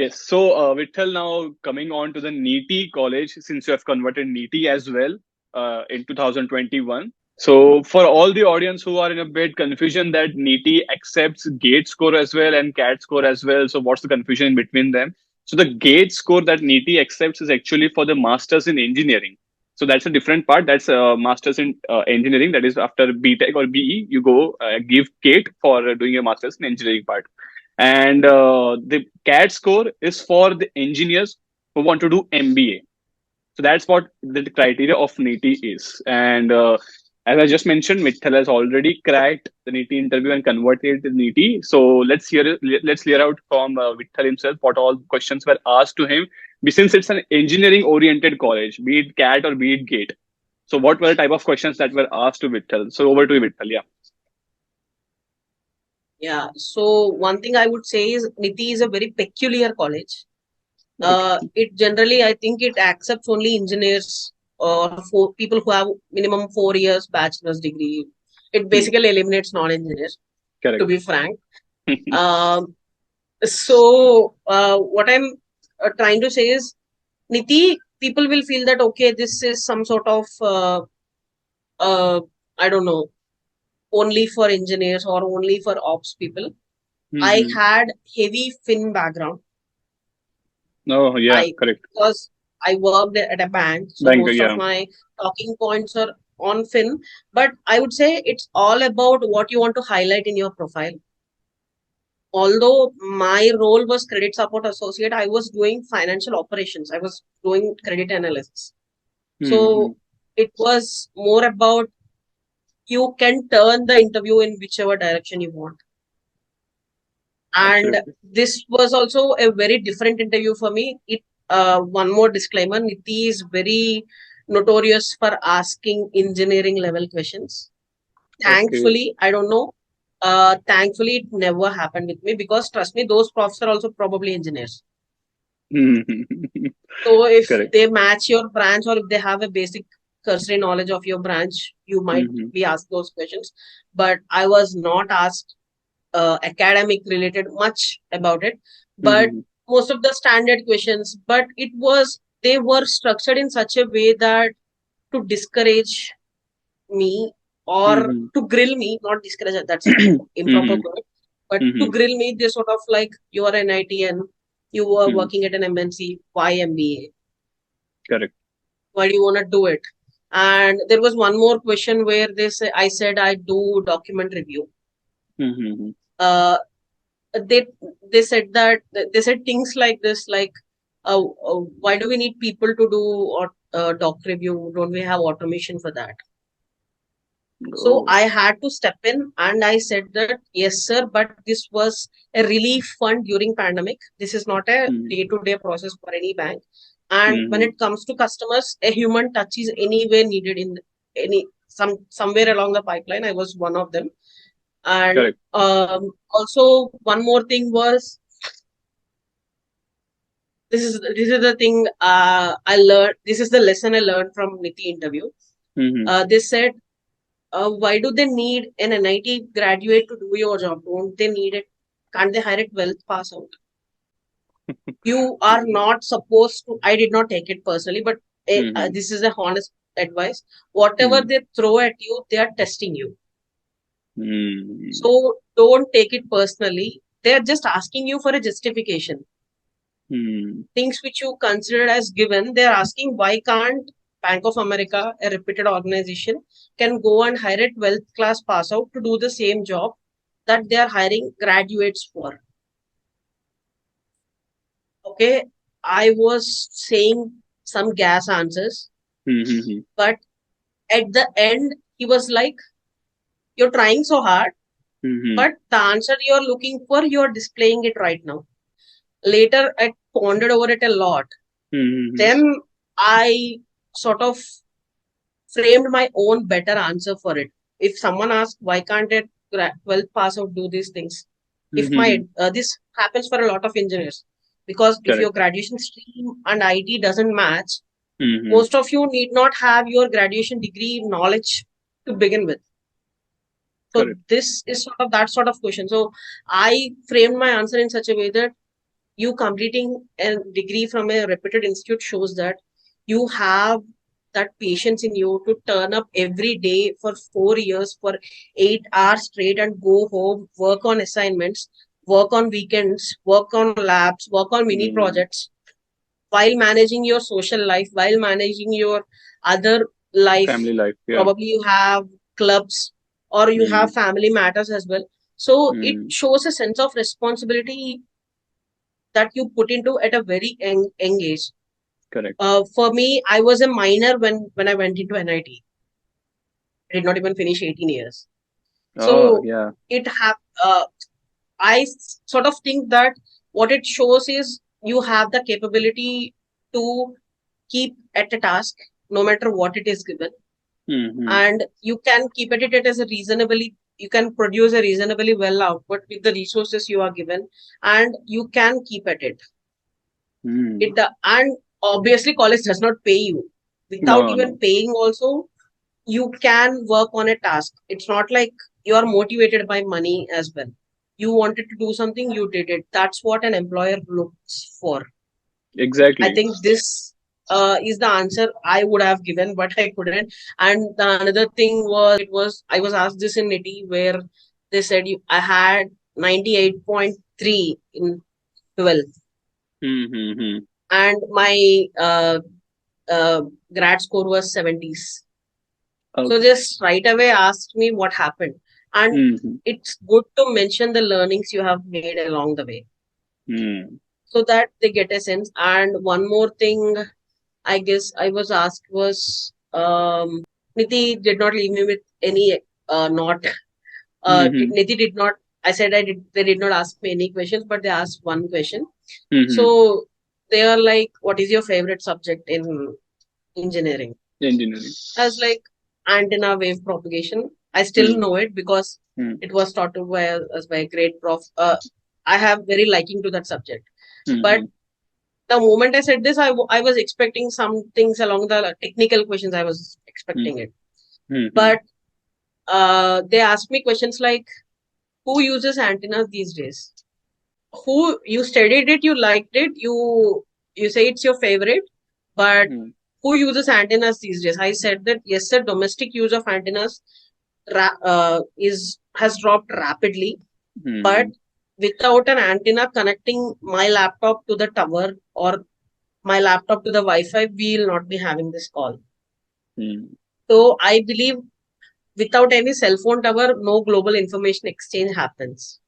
Yes. So, Vittal, now coming on to the NITIE college, since you have converted NITIE as well in 2021. So, for all the audience who are in a bit confusion that NITIE accepts GATE score as well and CAT score as well. So, what's the confusion in between them? So, the GATE score that NITIE accepts is actually for the masters in engineering. So, that's a different part. That's masters in engineering. That is after BTech or BE, you go give GATE for doing a masters in engineering part. And the CAT score is for the engineers who want to do MBA. So that's what the criteria of NITI is. And as I just mentioned, Mittal has already cracked the NITI interview and converted it to NITI. So let's hear out from Vittal himself what all questions were asked to him. Since it's an engineering oriented college, be it CAT or be it GATE. So what were the type of questions that were asked to Vittal? So over to you, Vittal. Yeah. Yeah. So one thing I would say is NITI is a very peculiar college. Okay. It generally, I think it accepts only engineers or for people who have minimum 4 years bachelor's degree. It Hmm. basically eliminates non-engineers, to Correct. be frank. So what I'm trying to say is, NITI, people will feel that, okay, this is some sort of, I don't know, only for engineers or only for ops people. I Hmm. had heavy fin background. Oh, yeah, correct. Because I worked at a bank, so Banker, most of yeah. my talking points are on fin. But I would say it's all about what you want to highlight in your profile. Although my role was credit support associate, I was doing financial operations. I was doing credit analysis. Hmm. So it was more about you can turn the interview in whichever direction you want. And Absolutely. this was also a very different interview for me. It one more disclaimer: NITI is very notorious for asking engineering level questions. Okay. Thankfully, I don't know. Thankfully, it never happened with me because trust me, those profs are also probably engineers. Hmm. So if Correct. they match your branch or if they have a basic cursory knowledge of your branch, you might Hmm. be asked those questions. But I was not asked academic related much about it, but Hmm. most of the standard questions, but they were structured in such a way that to discourage me or Hmm. to grill me, not discourage, that's an improper Hmm. word, but to Hmm. grill me, they sort of like, you are an ITN, you were Hmm. working at an MNC, why MBA? Correct. Why do you want to do it? And there was one more question where I said I do document review. Hmm. Uh, they they said that they said things like this, like, why do we need people to do or doc review? Don't we have automation for that? So Oh. I had to step in and I said that yes, sir, but this was a relief fund during pandemic. This is not a Hmm. day-to-day process for any bank. And when Hmm. it comes to customers, a human touch is anywhere needed in somewhere along the pipeline. I was one of them. And Correct. also one more thing was, this is the thing I learned. This is the lesson I learned from NITI interview. Hmm. They said, why do they need an NIT graduate to do your job? Don't they need it? Can't they hire a 12th pass out? You are not supposed to. I did not take it personally, but Hmm. this is a honest advice. Whatever Hmm. they throw at you, they are testing you. Hmm. So don't take it personally. They are just asking you for a justification. Hmm. Things which you considered as given, they're asking why can't Bank of America, a reputed organization, can go and hire a 12th class pass out to do the same job that they are hiring graduates for. Okay, I was saying some gas answers, Hmm. but at the end, he was like, you're trying so hard, Hmm. but the answer you're looking for, you're displaying it right now. Later, I pondered over it a lot. Hmm. Then I sort of framed my own better answer for it. If someone asks, why can't a 12th pass out do these things? If my Hmm. this happens for a lot of engineers, because if your Correct. graduation stream and IT doesn't match, Hmm. most of you need not have your graduation degree knowledge to begin with. So Correct. this is sort of that sort of question. So I framed my answer in such a way that you completing a degree from a reputed institute shows that you have that patience in you to turn up every day for 4 years for 8 hours straight and go home, work on assignments, work on weekends, work on labs, work on mini Mm. projects while managing your social life, while managing your other life. Family life. Yeah. Probably you have clubs or you have Mm. family matters as well. So it Mm. shows a sense of responsibility that you put into at a very young age. Correct. For me, I was a minor when I went into NIT. I did not even finish 18 years. Oh, So yeah. it have sort of think that what it shows is you have the capability to keep at a task no matter what it is given, Mm-hmm. and you can keep at it as a reasonably, you can produce a reasonably well output with the resources you are given, and you can keep at it. Mm. And obviously college does not pay you. Without No, even no. paying also, you can work on a task. It's not like you are motivated by money as well. You wanted to do something, you did it. That's what an employer looks for. I Exactly. think this is the answer I would have given, but I couldn't. And the another thing was, it was I was asked this in NITI where they said I had 98.3 in 12th, Mm-hmm. and my uh, grad score was 70s. So Okay. just right away asked me what happened. And Mm-hmm. it's good to mention the learnings you have made along the way Mm. so that they get a sense. And one more thing, I guess I was asked was Niti did not leave me with any not. Mm-hmm. Niti did not. I said I did. They did not ask me any questions, but they asked one question. Mm-hmm. So they are like, "What is your favorite subject in engineering?" Engineering. I was like, antenna wave propagation. I still Mm. know it because Mm. it was taught to by us by a great prof. I have very liking to that subject. But Mm-hmm. the moment I said this, I was expecting some things along the technical questions. I was expecting it. Mm-hmm. But they asked me questions like, who uses antennas these days? Who you studied it, you liked it, you say it's your favorite, but Mm. who uses antennas these days? I said that yes, sir, domestic use of antennas is has dropped rapidly, but Mm-hmm. without an antenna connecting my laptop to the tower or my laptop to the Wi-Fi, we will not be having this call. Mm. So I believe without any cell phone tower, no global information exchange happens.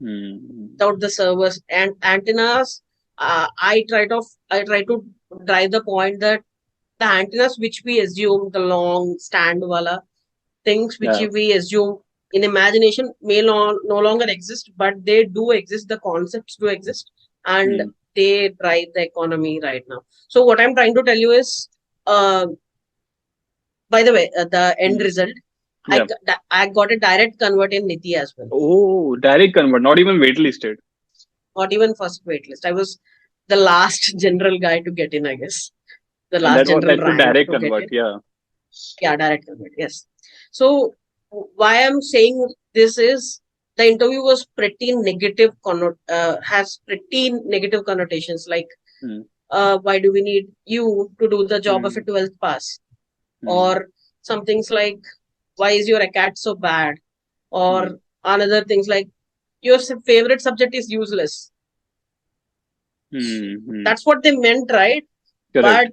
Mm. Without the servers and antennas, I try to drive the point that the antennas which we assume, the long stand wala things which Yeah. we assume in imagination may no longer exist, but they do exist. The concepts do exist, and Mm. they drive the economy right now. So what I'm trying to tell you is, uh, by the way, the end Mm. result, Yeah. I got a direct convert in NITI as well, Oh, direct convert, not even waitlisted. not even first waitlist. I was the last general guy to get in, I guess, the And last that was general that to rank direct to get convert. in. Yeah. Yeah, direct convert. Yes. So why I'm saying this is the interview was pretty negative, has pretty negative connotations like, Mm. why do we need you to do the job of a Mm. 12th pass? Mm. Or some things like, why is your ACAT so bad? Mm. Or another things like, your favorite subject is useless. Mm. Mm. That's what they meant, right? Correct. But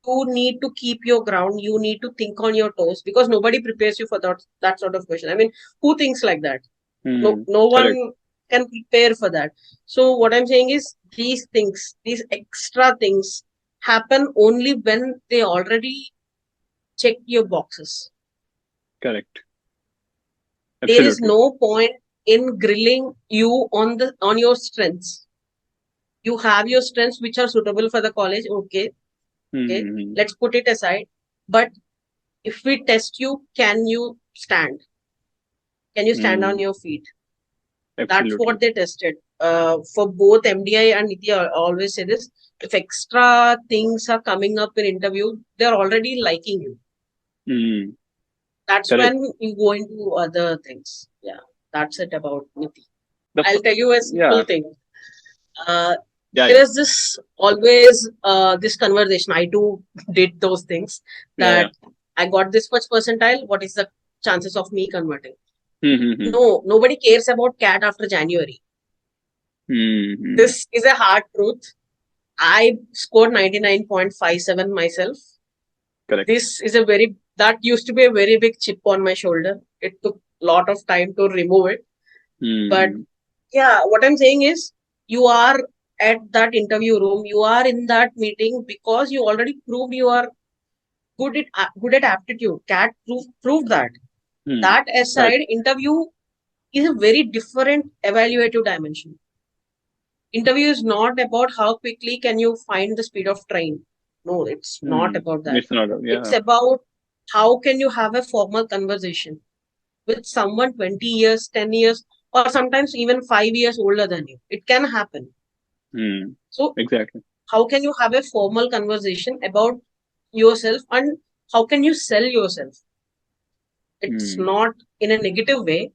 you need to keep your ground. You need to think on your toes because nobody prepares you for that sort of question. I mean, who thinks like that? Mm. No Correct. one can prepare for that. So what I'm saying is these things, these extra things happen only when they already check your boxes. Correct. There is Absolutely. no point in grilling you on your strengths. You have your strengths which are suitable for the college. Okay, Mm. let's put it aside. But if we test you, can you stand? Can you stand on Mm. your feet? That's Absolutely. what they tested. For both MDI and NITI, I always say this. If extra things are coming up in interview, they're already liking you. Mm. That's Correct. when you go into other things. Yeah, that's it about NITI. The I'll f- tell you a yeah. simple thing. Uh, Yeah, there yeah, is this always this conversation. I too did those things yeah, yeah. that I got this much percentile. What is the chances of me converting? Mm-hmm. No, nobody cares about CAT after January. Mm-hmm. This is a hard truth. I scored 99.57 myself. Correct. This is a very, that used to be a very big chip on my shoulder. It took a lot of time to remove it. But Mm-hmm. yeah, what I'm saying is you are at that interview room, you are in that meeting because you already proved you are good at aptitude. CAT proved that. Hmm. That Correct. aside, interview is a very different evaluative dimension. Interview is not about how quickly can you find the speed of train. No, it's not Hmm. about that. It's not. It's Yeah. about how can you have a formal conversation with someone 20 years, 10 years, or sometimes even 5 years older than you. It can happen. Hmm. So, Exactly. how can you have a formal conversation about yourself and how can you sell yourself? It's Hmm. not in a negative way.